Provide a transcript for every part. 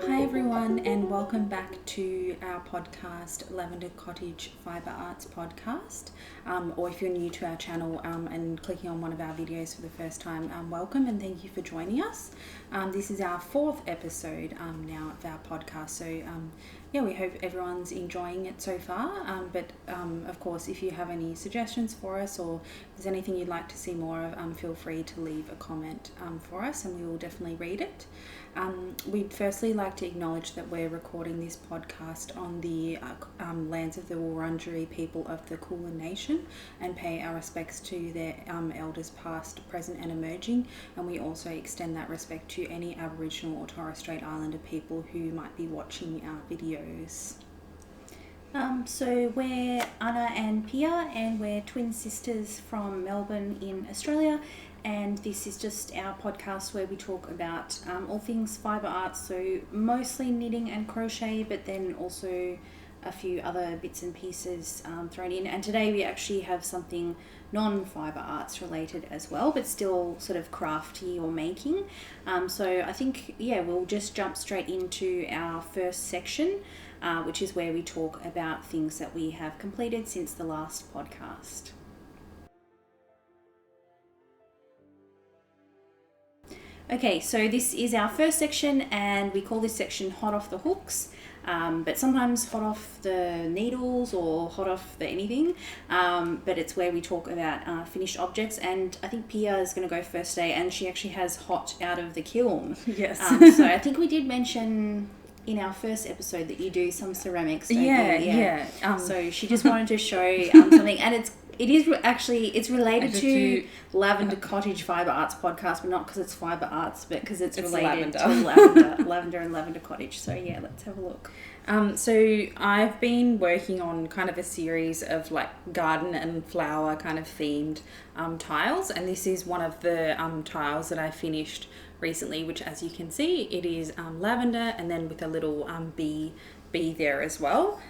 Hi everyone, and welcome back to our podcast, Lavender Cottage Fibre Arts Podcast. Or if you're new to our channel and clicking on one of our videos for the first time, welcome and thank you for joining us. This is our fourth episode now of our podcast, so we hope everyone's enjoying it so far. But of course, if you have any suggestions for us or if there's anything you'd like to see more of, feel free to leave a comment for us and we will definitely read it. We'd firstly like to acknowledge that we're recording this podcast on the lands of the Wurundjeri people of the Kulin Nation and pay our respects to their elders past, present and emerging, and we also extend that respect to any Aboriginal or Torres Strait Islander people who might be watching our videos. So we're Anna and Pia, and we're twin sisters from Melbourne in Australia, and this is just our podcast where we talk about all things fibre arts, so mostly knitting and crochet, but then also a few other bits and pieces thrown in. And today we actually have something non-fibre arts related as well, but still sort of crafty or making. So I think, we'll just jump straight into our first section, which is where we talk about things that we have completed since the last podcast. Okay, so this is our first section and we call this section Hot Off the Hooks, but sometimes hot off the needles or hot off the anything, but it's where we talk about finished objects. And I think Pia is going to go first today, and she actually has hot out of the kiln. Yes. So I think we did mention in our first episode that you do some ceramics, don't you? Yeah. So she just wanted to show something, and it's related to Lavender Cottage Fibre Arts Podcast, but not because it's fibre arts, but because it's related to lavender and Lavender Cottage. So yeah, let's have a look. So I've been working on kind of a series of like garden and flower kind of themed tiles, and this is one of the tiles that I finished recently, which as you can see, it is lavender and then with a little bee there as well.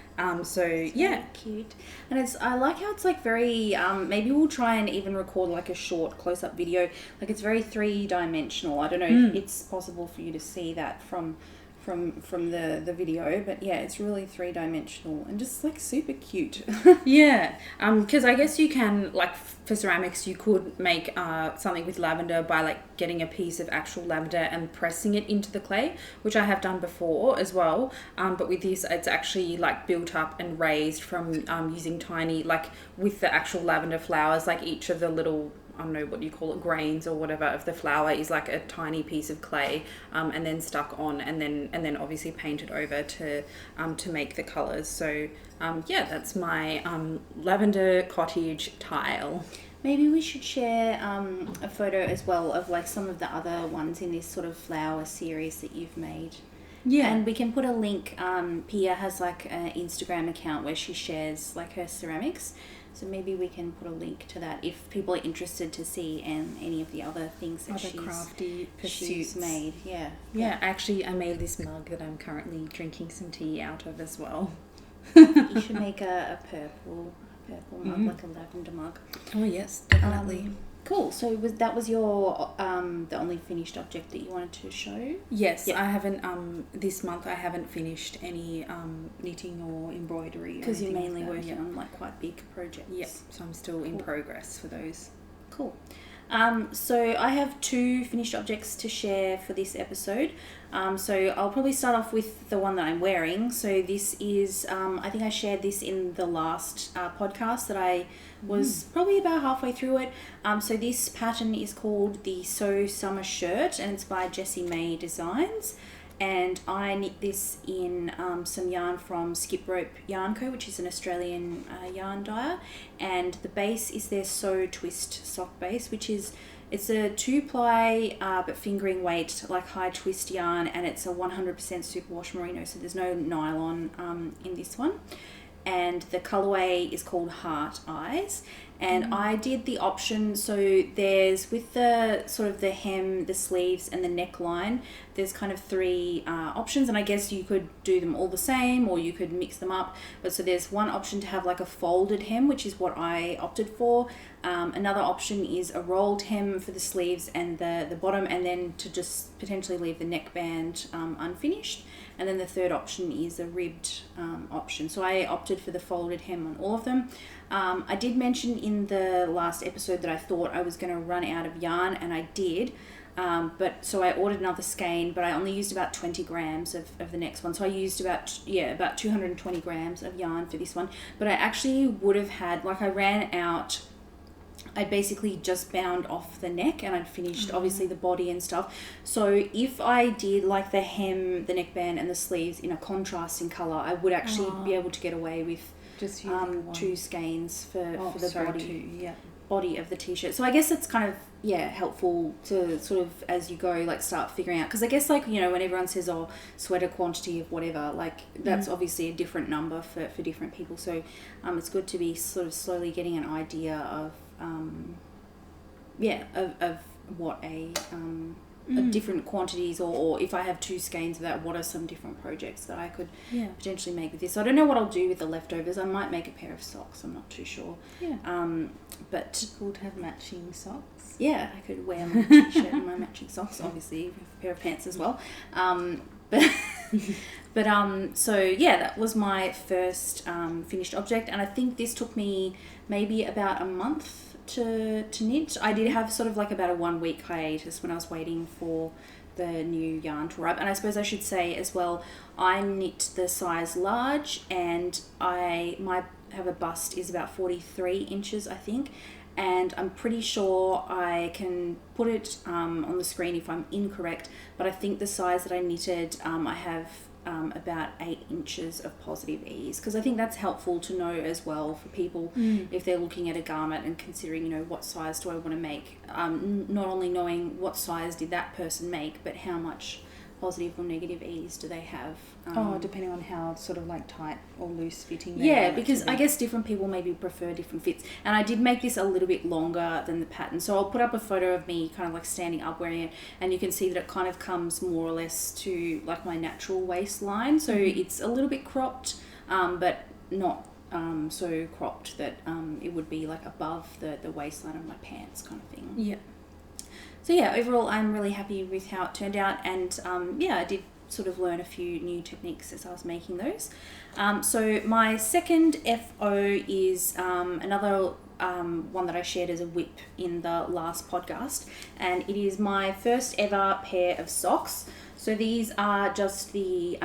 Cute. And I like how it's like very maybe we'll try and even record like a short close-up video. Like it's very three-dimensional. I don't know if it's possible for you to see that from the video, but yeah, it's really three-dimensional and just like super cute. Because I guess you can, like for ceramics, you could make something with lavender by like getting a piece of actual lavender and pressing it into the clay, which I have done before as well, but with this it's actually like built up and raised from using tiny, like with the actual lavender flowers, like each of the little, I don't know what you call it, grains or whatever of the flower is like a tiny piece of clay, and then stuck on and then obviously painted over to make the colours. So that's my Lavender Cottage tile. Maybe we should share a photo as well of like some of the other ones in this sort of flower series that you've made. Yeah. And we can put a link. Pia has like an Instagram account where she shares like her ceramics. So maybe we can put a link to that if people are interested to see any of the other things that she's made. Yeah. Actually, I made this mug that I'm currently drinking some tea out of as well. You should make a purple mug, like a lavender mug. Oh yes, definitely. Cool. So that was your the only finished object that you wanted to show? Yes. Yep. I haven't this month I haven't finished any knitting or embroidery because you're mainly working on like quite big projects. Yep. So I'm still in progress for those. Cool. So I have two finished objects to share for this episode. So I'll probably start off with the one that I'm wearing. So this is, I think I shared this in the last podcast that I was probably about halfway through it. So this pattern is called the So Summer Shirt, and it's by Jessie May Designs. And I knit this in some yarn from Skip Rope Yarn Co., which is an Australian yarn dyer. And the base is their Sew Twist sock base, which is, it's a 2-ply but fingering weight, like high twist yarn, and it's a 100% superwash merino, so there's no nylon in this one. And the colourway is called Heart Eyes, And I did the option, so there's with the sort of the hem, the sleeves and the neckline, there's kind of 3 options, and I guess you could do them all the same or you could mix them up. But so there's one option to have like a folded hem, which is what I opted for. Another option is a rolled hem for the sleeves and the bottom, and then to just potentially leave the neckband unfinished. And then the third option is a ribbed option. So I opted for the folded hem on all of them. I did mention in the last episode that I thought I was going to run out of yarn, and I did. But so I ordered another skein, but I only used about 20 grams of the next one. So I used about 220 grams of yarn for this one. But I actually would have had, like, I ran out. I basically just bound off the neck, and I'd finished obviously the body and stuff. So if I did like the hem, the neckband and the sleeves in a contrasting colour, I would actually be able to get away with just 2 skeins for the body. Two, body of the t-shirt. So I guess it's kind of helpful to sort of, as you go, like, start figuring out, because I guess, like, you know, when everyone says, oh, sweater quantity of whatever, like, that's obviously a different number for different people. So it's good to be sort of slowly getting an idea of of what of different quantities, or if I have 2 skeins of that, what are some different projects that I could potentially make with this. So I don't know what I'll do with the leftovers. I might make a pair of socks, I'm not too sure. But it's cool to have matching socks. Yeah, I could wear my t-shirt and my matching socks, obviously, with a pair of pants as well. So yeah, that was my first finished object, and I think this took me maybe about a month to knit. I did have sort of like about a 1 week hiatus when I was waiting for the new yarn to arrive. And I suppose I should say as well, I knit the size large, and my have a bust is about 43 inches, I think, and I'm pretty sure I can put it on the screen if I'm incorrect, but I think the size that I knitted, I have about 8 inches of positive ease, because I think that's helpful to know as well for people if they're looking at a garment and considering, you know, what size do I want to make, not only knowing what size did that person make, but how much positive or negative ease do they have, depending on how sort of like tight or loose fitting because I guess different people maybe prefer different fits. And I did make this a little bit longer than the pattern, so I'll put up a photo of me kind of like standing up wearing it, and you can see that it kind of comes more or less to like my natural waistline, so it's a little bit cropped, but not so cropped that it would be like above the waistline of my pants kind of thing. So yeah, overall I'm really happy with how it turned out, and I did sort of learn a few new techniques as I was making those. So my second FO is another one that I shared as a whip in the last podcast, and it is my first ever pair of socks. So these are just the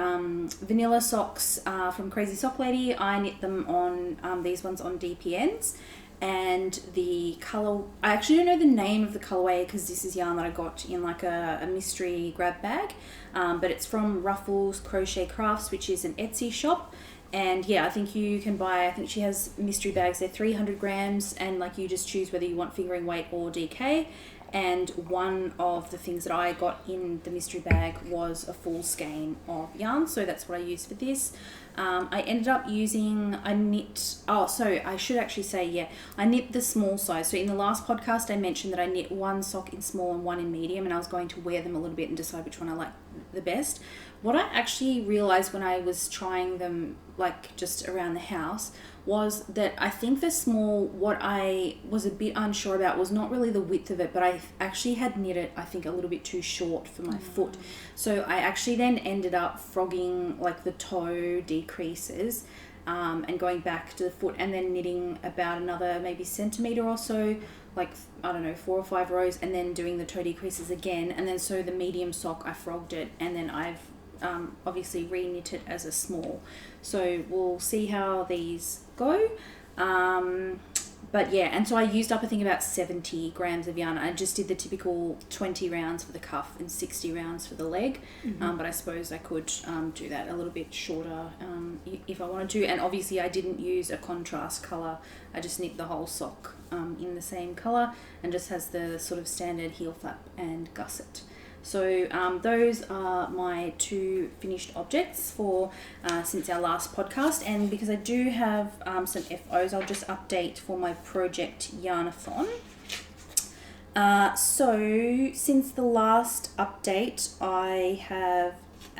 vanilla socks from Crazy Sock Lady. I knit them on these ones on DPNs. And the colour, I actually don't know the name of the colourway because this is yarn that I got in like a mystery grab bag, but it's from Ruffles Crochet Crafts, which is an Etsy shop. And yeah, I think you can buy, I think she has mystery bags, they're 300 grams, and like you just choose whether you want fingering weight or DK. And one of the things that I got in the mystery bag was a full skein of yarn, so that's what I used for this. I ended up using, I knit the small size. So in the last podcast I mentioned that I knit one sock in small and one in medium, and I was going to wear them a little bit and decide which one I like the best. What I actually realized when I was trying them like just around the house was that I think the small, what I was a bit unsure about was not really the width of it, but I actually had knit it, I think, a little bit too short for my foot. So I actually then ended up frogging like the toe decreases and going back to the foot, and then knitting about another maybe centimetre or so, like, I don't know, 4 or 5 rows, and then doing the toe decreases again. And then so the medium sock, I frogged it, and then I've obviously re-knit it as a small. So we'll see how these go. But yeah, and so I used up, I think, about 70 grams of yarn. I just did the typical 20 rounds for the cuff and 60 rounds for the leg. But I suppose I could do that a little bit shorter if I wanted to. And obviously I didn't use a contrast colour. I just knit the whole sock in the same colour, and just has the sort of standard heel flap and gusset. So those are my 2 finished objects for since our last podcast, and because I do have some FOs, I'll just update for my project Yarnathon. So since the last update, I have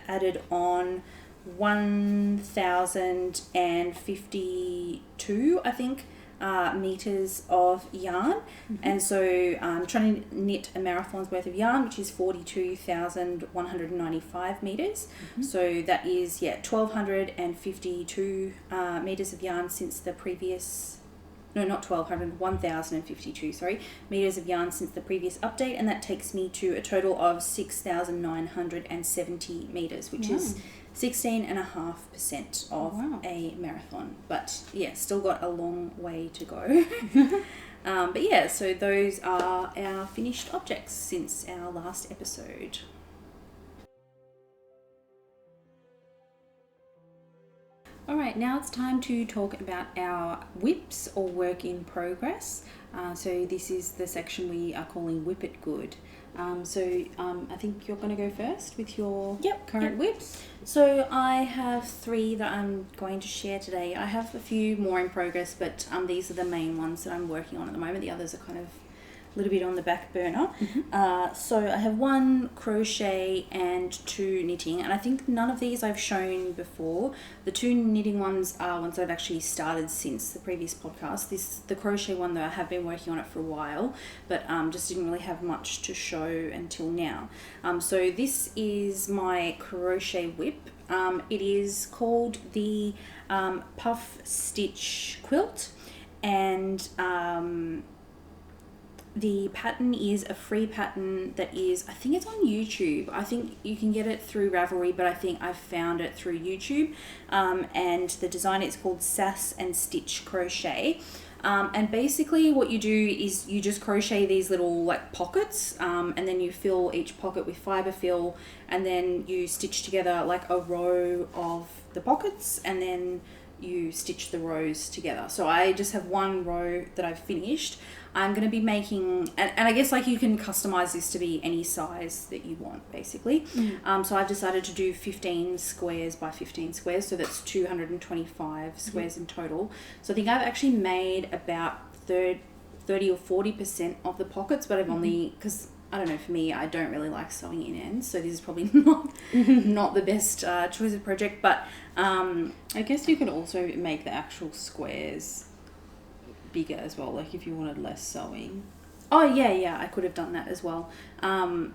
added on 1,052, I think, meters of yarn. And so I'm trying to knit a marathon's worth of yarn, which is 42,195 meters. So that is 1,252 meters of yarn since the previous, no, not 1,200, 1,052, sorry, meters of yarn since the previous update, and that takes me to a total of 6,970 meters, which is 16.5% of a marathon. But yeah, still got a long way to go. But yeah, so those are our finished objects since our last episode. All right, now it's time to talk about our whips or work in progress. So this is the section we are calling Whip It Good. I think you're going to go first with your current whips. So I have 3 that I'm going to share today. I have a few more in progress, but these are the main ones that I'm working on at the moment. The others are kind of a little bit on the back burner. So I have 1 crochet and 2 knitting, and I think none of these I've shown before. The 2 knitting ones are ones I've actually started since the previous podcast. The crochet one, though, I have been working on it for a while, but just didn't really have much to show until now. So this is my crochet whip. It is called the Puff Stitch Quilt, and the pattern is a free pattern that is, I think it's on YouTube. I think you can get it through Ravelry, but I think I've found it through YouTube. And the design is called Sass and Stitch Crochet. And basically what you do is you just crochet these little like pockets, and then you fill each pocket with fiber fill, and then you stitch together like a row of the pockets, and then you stitch the rows together. So I just have 1 row that I've finished. I'm going to be making, and I guess like you can customize this to be any size that you want, basically. So I've decided to do 15 squares by 15 squares, so that's 225 squares in total. So I think I've actually made about 30 or 40% of the pockets, but I've only, because I don't know, for me, I don't really like sewing in ends, so this is probably not the best choice of project, but I guess you could also make the actual squares bigger as well, like if you wanted less sewing. Oh yeah, I could have done that as well.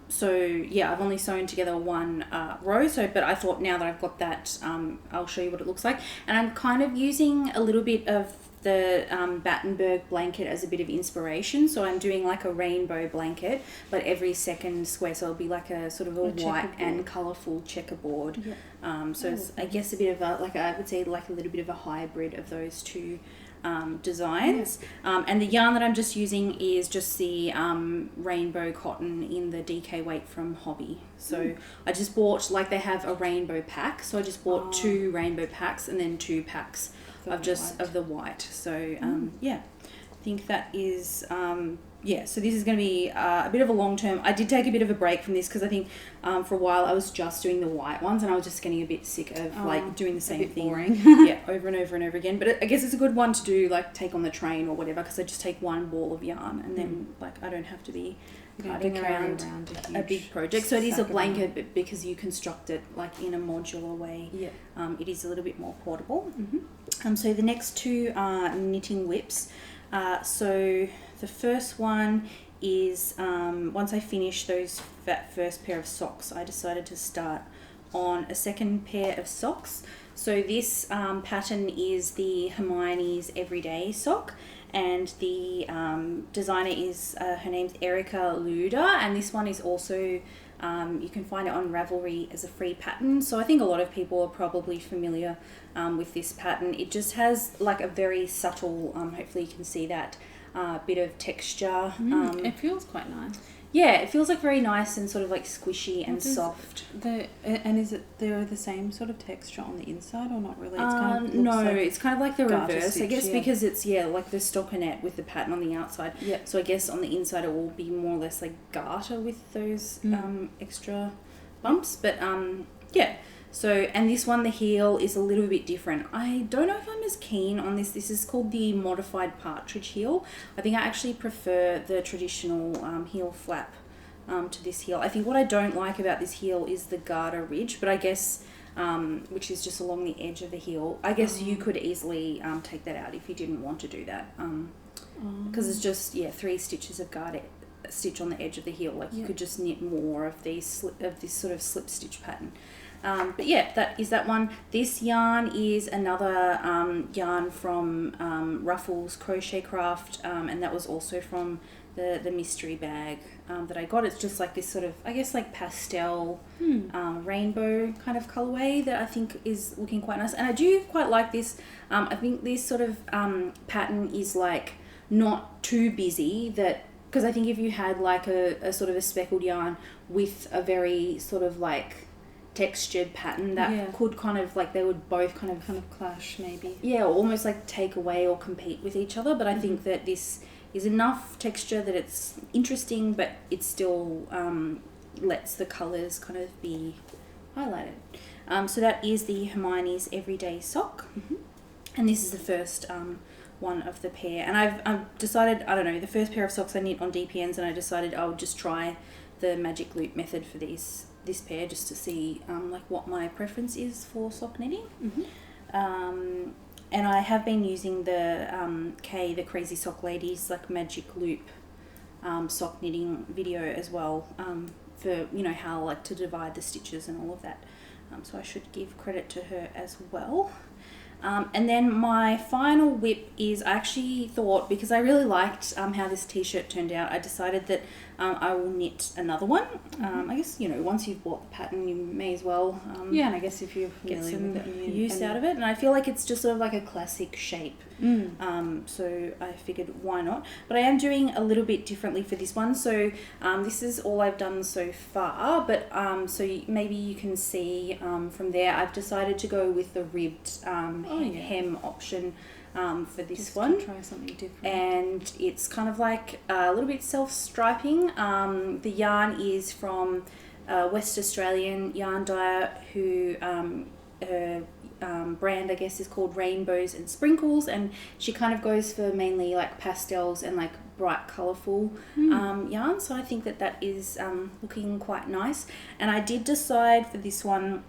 So yeah, I've only sewn together 1 row, but I thought now that I've got that, I'll show you what it looks like. And I'm kind of using a little bit of the Battenberg blanket as a bit of inspiration. So I'm doing like a rainbow blanket, but every second square, so it'll be like a sort of a white and colourful checkerboard. So it's, I guess, a bit of a, like I would say, like a little bit of a hybrid of those 2 designs. And the yarn that I'm just using is just the rainbow cotton in the DK weight from Hobbii. So I just bought, like they have a rainbow pack, so I just bought 2 rainbow packs and then 2 packs of the white. So yeah, I think that is so this is going to be a bit of a long term. I did take a bit of a break from this because I think for a while I was just doing the white ones, and I was just getting a bit sick of like doing the same thing over and over and over again. But I guess it's a good one to do, like take on the train or whatever, because I just take 1 ball of yarn and then like I don't have to be cutting around a big project. So it is a blanket, but because you construct it like in a modular way, it is a little bit more portable. So the next 2 are knitting whips. So the first one is once I finish that first pair of socks, I decided to start on a second pair of socks. So this pattern is the Hermione's Everyday sock, and the designer is, her name's Erica Luda, and this one is also, you can find it on Ravelry as a free pattern. So I think a lot of people are probably familiar with this pattern. It just has like a very subtle, hopefully you can see that, bit of texture. It feels quite nice. Yeah, it feels like very nice and sort of like squishy and soft. And is it the same sort of texture on the inside or not really? It's It's kind of like the reverse. stitch, I guess because it's like the stockinette with the pattern on the outside. Yeah. So I guess on the inside it will be more or less like garter with those extra bumps. But yeah. So, and this one, the heel is a little bit different. I don't know if I'm as keen on this. This is called the modified partridge heel. I think I actually prefer the traditional heel flap to this heel. I think what I don't like about this heel is the garter ridge, but I guess, which is just along the edge of the heel. I guess you could easily take that out if you didn't want to do that. Because it's just, 3 stitches of garter stitch on the edge of the heel. Like you could just knit more of this sort of slip stitch pattern. But yeah, that is that one. This yarn is another yarn from Ruffles Crochet Craft, and that was also from the mystery bag that I got. It's just like this sort of, I guess, like pastel rainbow kind of colorway that I think is looking quite nice. And I do quite like this. I think this sort of pattern is like not too busy, that because I think if you had like a sort of a speckled yarn with a very sort of like textured pattern, that could kind of like, they would both kind of clash maybe. Yeah, or almost like take away or compete with each other. But I think that this is enough texture that it's interesting, but it still lets the colours kind of be highlighted. So that is the Hermione's Everyday Sock. And this is the first one of the pair. And I've decided, I don't know, the first pair of socks I knit on DPNs, and I decided I would just try the magic loop method for this pair, just to see like what my preference is for sock knitting. And I have been using the the Crazy Sock Ladies like magic loop sock knitting video as well, for how like to divide the stitches and all of that. So I should give credit to her as well. And then my final whip is, I actually thought, because I really liked how this t-shirt turned out, I decided that I will knit another one. I guess, once you've bought the pattern, you may as well and I guess if you're get familiar some with it, use out of it. And I feel like it's just sort of like a classic shape. So I figured, why not? But I am doing a little bit differently for this one. So this is all I've done so far, but maybe you can see from there, I've decided to go with the ribbed hem option for this just one. Try something different. And it's kind of like a little bit self-striping. The yarn is from West Australian yarn dyer, who brand I guess is called Rainbows and Sprinkles, and she kind of goes for mainly like pastels and like bright colourful yarn. So I think that is looking quite nice. And I did decide for this one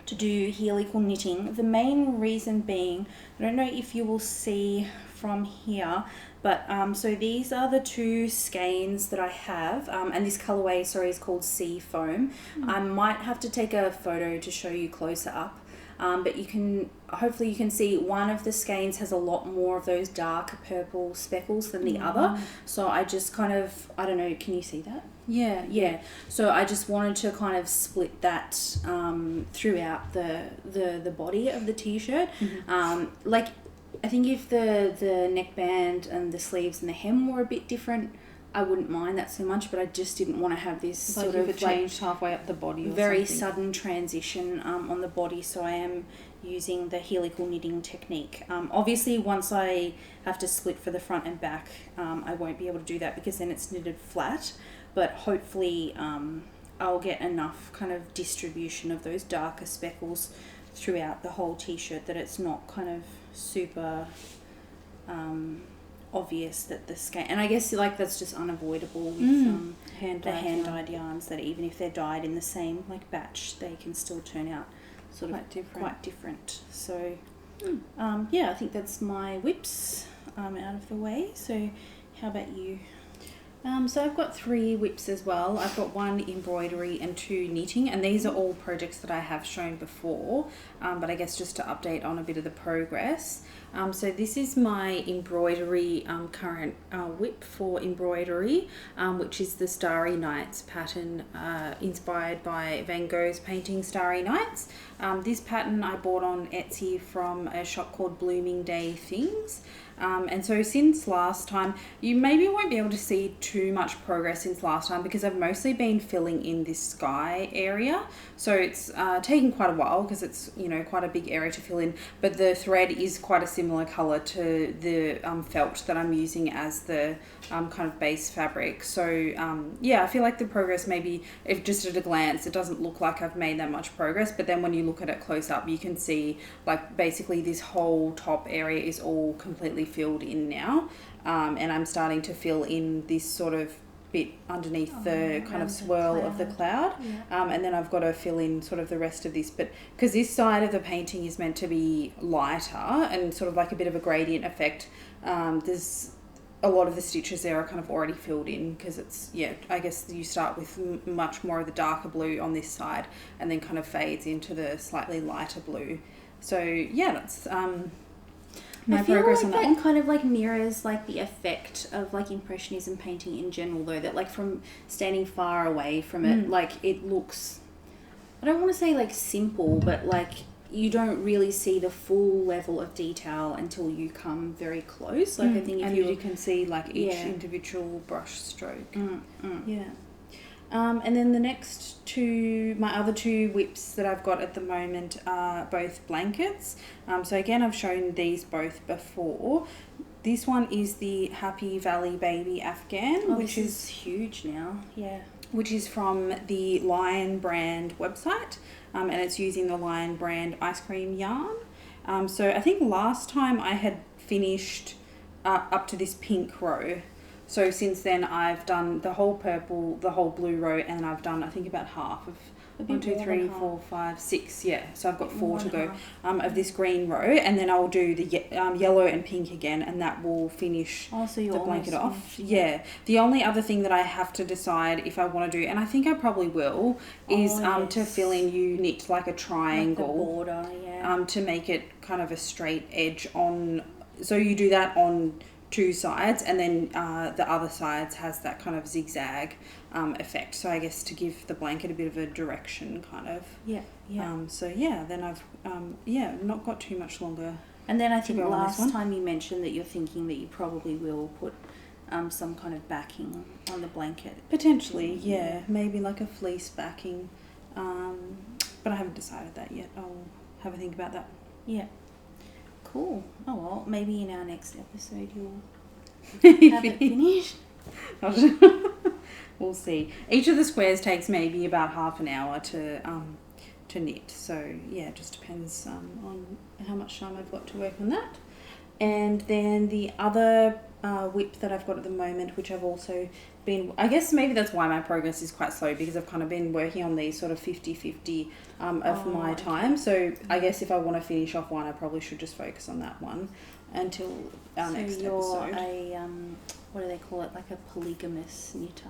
to do helical knitting. The main reason being, I don't know if you will see from here, but so these are the 2 skeins that I have, and this colourway, is called Seafoam. I might have to take a photo to show you closer up, but hopefully you can see one of the skeins has a lot more of those dark purple speckles than the other. So I just kind of, I don't know, can you see that? Yeah. So I just wanted to kind of split that throughout the body of the t-shirt. Like, I think if the neckband and the sleeves and the hem were a bit different, I wouldn't mind that so much, but I just didn't want to have this sort of changed halfway up the body or very something. Sudden transition on the body. So I am using the helical knitting technique. Obviously, once I have to split for the front and back, I won't be able to do that because then it's knitted flat. But hopefully I'll get enough kind of distribution of those darker speckles throughout the whole t-shirt that it's not kind of super obvious that the skein, and I guess like that's just unavoidable with the hand-dyed yarns, that even if they're dyed in the same like batch, they can still turn out sort of quite different. So I think that's my whips out of the way. So how about you? So I've got 3 whips as well. I've got 1 embroidery and 2 knitting, and these are all projects that I have shown before, but I guess just to update on a bit of the progress. So this is my embroidery current whip for embroidery, which is the Starry Nights pattern, inspired by Van Gogh's painting Starry Nights. This pattern I bought on Etsy from a shop called Blooming Day Things. And so since last time, you maybe won't be able to see too much progress since last time because I've mostly been filling in this sky area. So it's taking quite a while because it's, you know, quite a big area to fill in. But the thread is quite a similar colour to the felt that I'm using as the kind of base fabric. So yeah, I feel like the progress maybe, if just at a glance, it doesn't look like I've made that much progress. But then when you look at it close up, you can see like basically this whole top area is all completely filled in now. And I'm starting to fill in this sort of bit underneath the kind of swirl of the cloud. And then I've got to fill in sort of the rest of this, but because this side of the painting is meant to be lighter and sort of like a bit of a gradient effect, there's a lot of the stitches there are kind of already filled in because it's, yeah, I guess you start with much more of the darker blue on this side and then kind of fades into the slightly lighter blue. So yeah, that's my progress on that one. Kind of like mirrors like the effect of like Impressionism painting in general, though, that like from standing far away from it, like it looks, I don't want to say like simple, but like you don't really see the full level of detail until you come very close. Like I think if you can see like each individual brush stroke. Yeah. And then the next two, my other two whips that I've got at the moment are both blankets. So again, I've shown these both before. This one is the Happy Valley Baby Afghan, which is huge now. Yeah. Which is from the Lion brand website. And it's using the Lion brand ice cream yarn. So I think last time I had finished up to this pink row. So since then I've done the whole purple, the whole blue row, and I've done I think about half of 1, 2, 3, 4, 5, 6. Yeah, so I've got 4 to go of this green row, and then I'll do the yellow and pink again, and that will finish the blanket off. Yeah. The only other thing that I have to decide if I want to do, and I think I probably will, is to fill in, you knit like a triangle, like the border, to make it kind of a straight edge on. So you do that on 2 sides, and then the other sides has that kind of zigzag effect. So I guess to give the blanket a bit of a direction, kind of. Yeah. So yeah, then I've not got too much longer. And then I think last time you mentioned that you're thinking that you probably will put some kind of backing on the blanket. Potentially, yeah. Maybe like a fleece backing. But I haven't decided that yet. I'll have a think about that. Yeah. Cool. Oh well, maybe in our next episode you'll have it finished. We'll see. Each of the squares takes maybe about half an hour to knit. So yeah, it just depends on how much time I've got to work on that. And then the other whip that I've got at the moment, which I've also been, I guess maybe that's why my progress is quite slow, because I've kind of been working on these sort of 50-50 of my time. So I guess if I want to finish off one, I probably should just focus on that one until our next episode. A what do they call it? Like a polygamous knitter.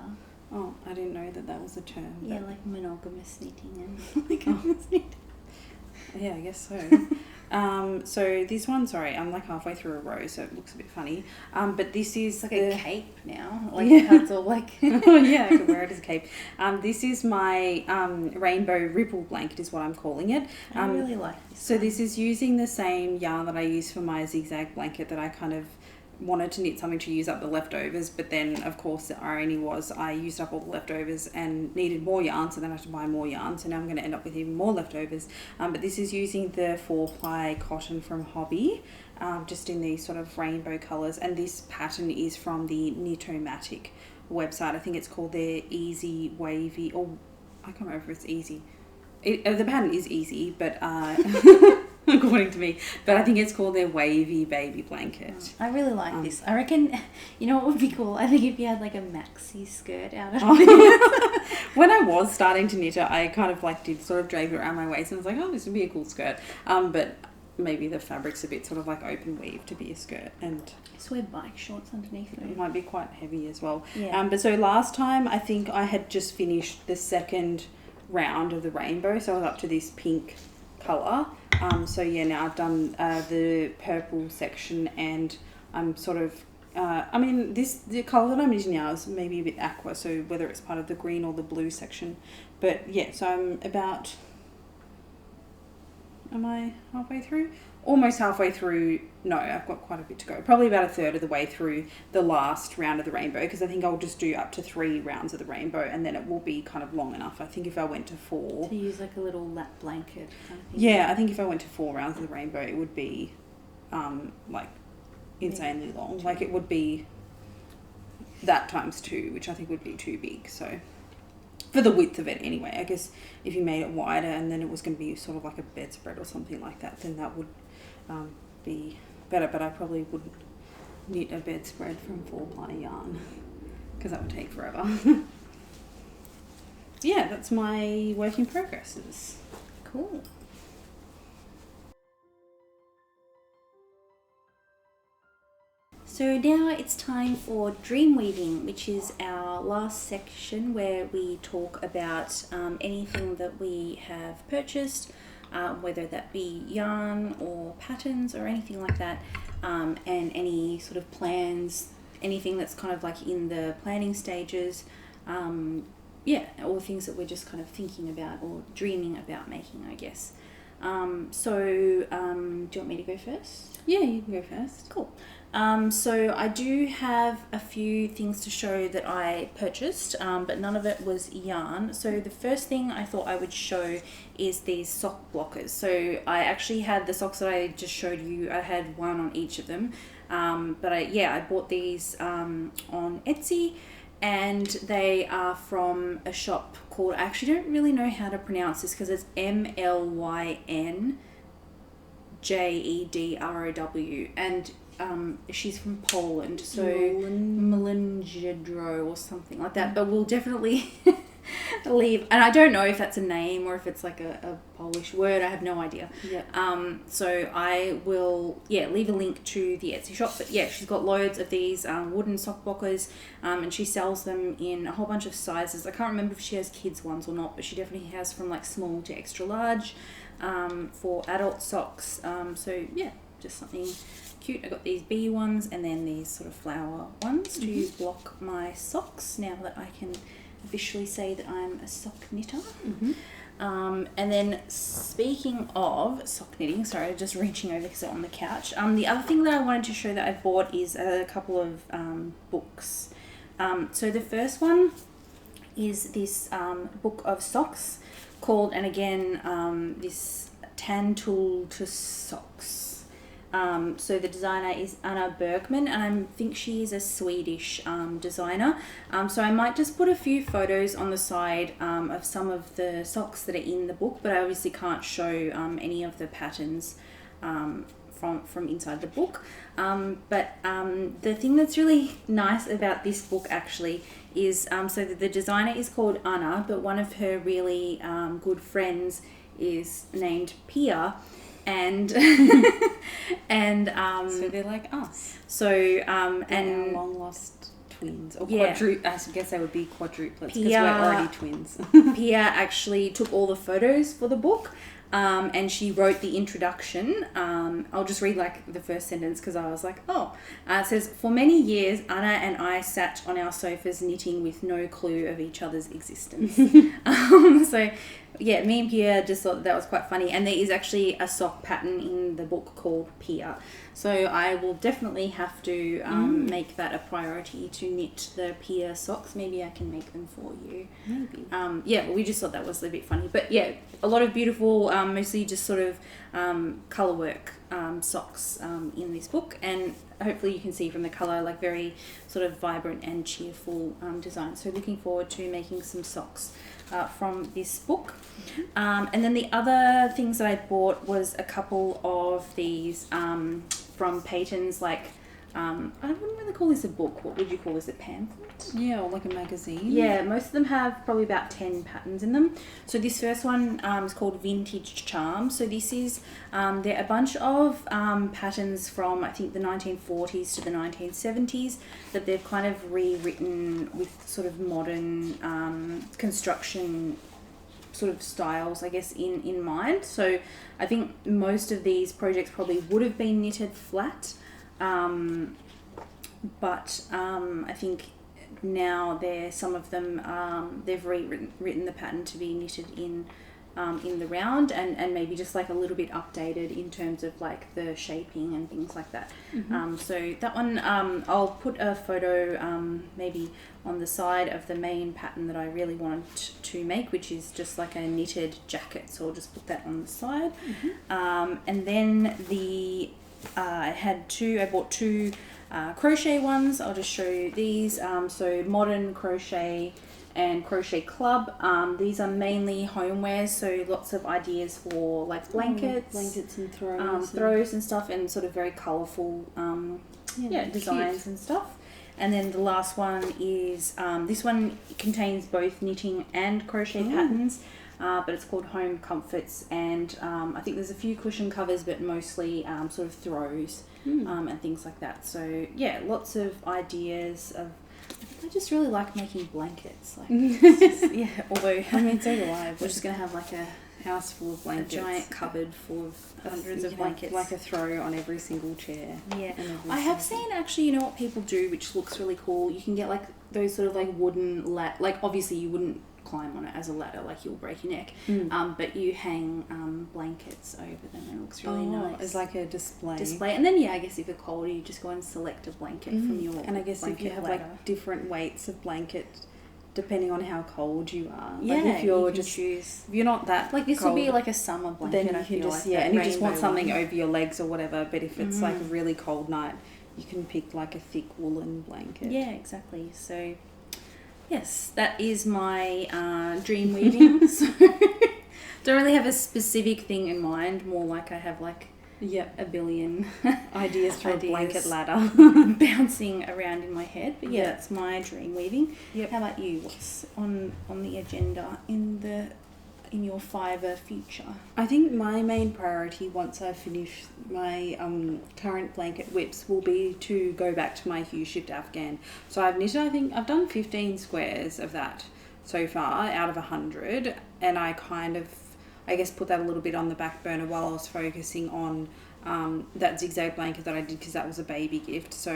Oh, I didn't know that was a term. Yeah, like monogamous knitting and polygamous knitting. Yeah, I guess so. So this one, sorry, I'm like halfway through a row, so it looks a bit funny. But this is like a cape now. Like it's all like oh yeah, I can wear it as a cape. This is my rainbow ripple blanket, is what I'm calling it. I really like this. So this is using the same yarn that I use for my zigzag blanket that I kind of wanted to knit something to use up the leftovers, but then of course the irony was I used up all the leftovers and needed more yarn, so then I had to buy more yarn, so now I'm going to end up with even more leftovers. But this is using the 4-ply cotton from Hobbii, just in these sort of rainbow colours, and this pattern is from the Knitomatic website. I think it's called their Easy Wavy, or I can't remember if it's Easy. The pattern is easy, but according to me, but I think it's called their Wavy Baby Blanket. I really like this. I reckon, you know what would be cool? I think if you had like a maxi skirt out of it. When I was starting to knit it, I kind of like did sort of drape it around my waist, and I was like, oh, this would be a cool skirt. But maybe the fabric's a bit sort of like open weave to be a skirt, and just wear bike shorts underneath it. It might be quite heavy as well. Yeah. But so last time I think I had just finished the second round of the rainbow, so I was up to this pink colour. So yeah, now I've done the purple section, and I'm sort of I mean, the colour that I'm using now is maybe a bit aqua, so whether it's part of the green or the blue section. But yeah, so I'm about, am I halfway through? almost halfway through. No, I've got quite a bit to go. Probably about a third of the way through the last round of the rainbow, because I think I'll just do up to 3 rounds of the rainbow, and then it will be kind of long enough. I think if I went to 4... To use like a little lap blanket kind of thing. Yeah, I think if I went to 4 rounds of the rainbow, it would be like insanely long. Like it would be that times 2, which I think would be too big. So for the width of it anyway, I guess if you made it wider and then it was going to be sort of like a bedspread or something like that, then that would be better. But I probably wouldn't knit a bedspread from 4-ply yarn because that would take forever. Yeah, that's my work in progresses. Cool. So now it's time for dream weaving, which is our last section where we talk about anything that we have purchased, whether that be yarn or patterns or anything like that, and any sort of plans, anything that's kind of like in the planning stages, all things that we're just kind of thinking about or dreaming about making, I guess. Do you want me to go first? Yeah, you can go first. Cool. So I do have a few things to show that I purchased, but none of it was yarn. So the first thing I thought I would show is these sock blockers. So I actually had the socks that I just showed you. I had one on each of them. But I bought these on Etsy, and they are from a shop called, I actually don't really know how to pronounce this because it's MLYNJEDROW, and she's from Poland, so Wurundjeri or something like that, but we'll definitely leave, and I don't know if that's a name or if it's like a Polish word, I have no idea. So I will leave a link to the Etsy shop, but she's got loads of these wooden sock blockers, and she sells them in a whole bunch of sizes. I can't remember if she has kids ones or not, but she definitely has from like small to extra large for adult socks. Just something cute. I got these bee ones and then these sort of flower ones to block my socks, now that I can officially say that I'm a sock knitter. And then speaking of sock knitting, sorry, just reaching over because I'm on the couch. The other thing that I wanted to show that I bought is a couple of books. So the first one is this book of socks called, and again, this Tan Tool to Socks. So the designer is Anna Bergman, and I think she is a Swedish designer. So I might just put a few photos on the side of some of the socks that are in the book, but I obviously can't show any of the patterns from inside the book. But the thing that's really nice about this book actually is, so the designer is called Anna, but one of her really good friends is named Pia. And so they're like us. So and long lost twins, or I guess they would be quadruplets because Pia, we're already twins. Pia actually took all the photos for the book, and she wrote the introduction. I'll just read like the first sentence because I was like, it says, "For many years, Anna and I sat on our sofas knitting with no clue of each other's existence." Me and Pia just thought that was quite funny, and there is actually a sock pattern in the book called Pia, so I will definitely have to make that a priority to knit the Pia socks. Maybe I can make them for you. Maybe. We just thought that was a bit funny, but a lot of beautiful, mostly just sort of colour work socks in this book, and hopefully you can see from the colour, like very sort of vibrant and cheerful design. So looking forward to making some socks from this book. And then the other things that I bought was a couple of these from Peyton's, like I wouldn't really call this a book. What would you call this? A pamphlet? Yeah, or like a magazine. Yeah, most of them have probably about 10 patterns in them. So this first one is called Vintage Charm. So this is, there are a bunch of patterns from, I think, the 1940s to the 1970s that they've kind of rewritten with sort of modern construction sort of styles, I guess, in mind. So I think most of these projects probably would have been knitted flat. But I think now some of them, they've rewritten the pattern to be knitted in in the round, and maybe just like a little bit updated in terms of like the shaping and things like that. So that one, I'll put a photo maybe on the side of the main pattern that I really wanted to make, which is just like a knitted jacket. So I'll just put that on the side. And then I bought two crochet ones. I'll just show you these. So Modern Crochet and Crochet Club. These are mainly homewares, so lots of ideas for like blankets and throws, throws and stuff, and sort of very colourful designs cute. and stuff. And then the last one is this one contains both knitting and crochet patterns, but it's called Home Comforts, and I think there's a few cushion covers, but mostly sort of throws and things like that. So yeah, lots of ideas of. I just really like making blankets. Like, although I mean, so do I. we're just gonna have like a house full of blankets, a giant cupboard full of hundreds of blankets, like a throw on every single chair. Yeah, I have seen actually. You know what people do, which looks really cool. You can get like those sort of like wooden like obviously you wouldn't climb on it as a ladder, like you'll break your neck. But you hang blankets over them, and it looks really nice. It's like a display. And then I guess if you're cold, you just go and select a blanket from your. And I guess if you have ladder. like different weights of blanket, depending on how cold you are. Yeah, like if you're you can choose. if you're not that Like this cold, would be like a summer blanket. then you I can feel just like, and you just want rainbow something one. over your legs or whatever. But if it's like a really cold night, you can pick like a thick woolen blanket. Yeah, exactly. So, yes, that is my dream weaving. So, don't really have a specific thing in mind. More like I have like a billion ideas for a blanket ladder bouncing around in my head. But yeah, that's my dream weaving. Yep. How about you? What's on the agenda in your fibre future? I think my main priority once I finish my current blanket whips will be to go back to my hue shift Afghan. So I've knitted, I think I've done 15 squares of that so far out of 100, and I kind of, I guess, put that a little bit on the back burner while I was focusing on that zigzag blanket that I did because that was a baby gift. So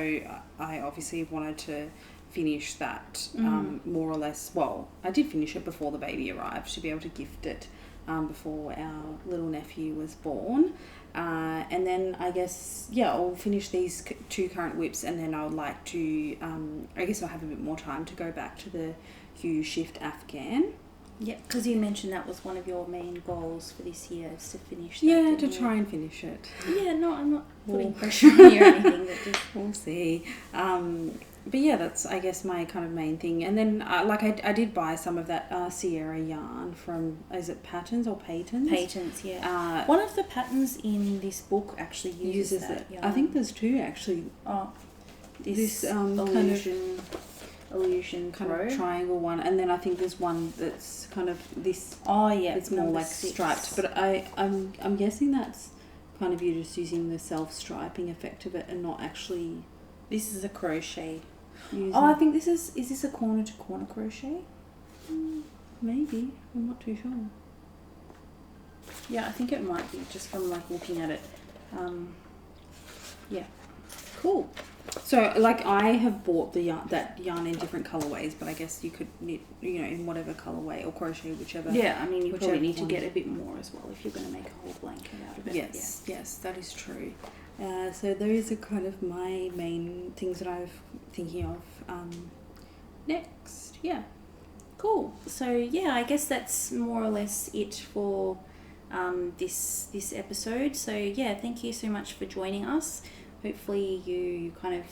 I obviously wanted to finish that more or less. Well, I did finish it before the baby arrived to be able to gift it before our little nephew was born. And then I guess, I'll finish these two current whips, and then I would like to, I guess I'll have a bit more time to go back to the hue shift Afghan. Yeah, because you mentioned that was one of your main goals for this year, is to finish that. Yeah, to try and finish it. Yeah, no, I'm not putting pressure on you or anything. But just we'll see. But yeah, that's, I guess, my kind of main thing. And then, I did buy some of that Sierra yarn from, is it Patterns or Patons? Patents, yeah. One of the patterns in this book actually uses that it. yarn. I think there's two, actually. Oh, this illusion kind throw. of triangle one, and then I think there's one that's kind of this. Oh yeah, it's more like 6. striped. But I'm guessing that's kind of you just using the self-striping effect of it and not actually. This is a crochet. Using. Oh, I think this is this a corner to corner crochet? Maybe, I'm not too sure. Yeah, I think it might be just from like looking at it. Yeah, cool. So, like, I have bought that yarn in different colorways, but I guess you could knit, in whatever colorway or crochet, whichever. Yeah, I mean, you probably need to one. get a bit more as well if you're going to make a whole blanket out of it. Yes, that is true. So those are kind of my main things that I'm thinking of next. Yeah. Cool. So yeah, I guess that's more or less it for this episode. So yeah, thank you so much for joining us. Hopefully you kind of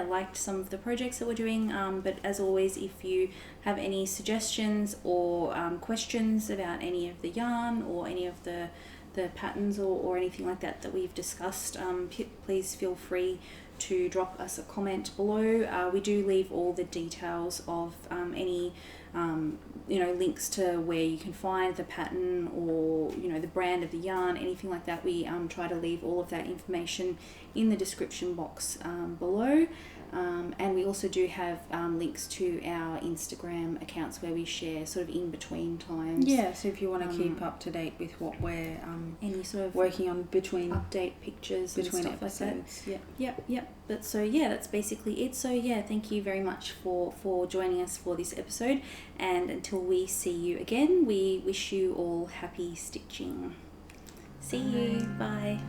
liked some of the projects that we're doing, but as always, if you have any suggestions or questions about any of the yarn or any of the patterns or anything like that we've discussed, please feel free to drop us a comment below. We do leave all the details of any links to where you can find the pattern or the brand of the yarn, anything like that. We try to leave all of that information in the description box below. And we also do have links to our Instagram accounts where we share sort of in between times. Yeah, so if you want to keep up to date with what we're any sort of working on between update pictures between and stuff episodes. like that. Yep. But so yeah, that's basically it. So yeah, thank you very much for joining us for this episode. And until we see you again, we wish you all happy stitching. See you. Bye.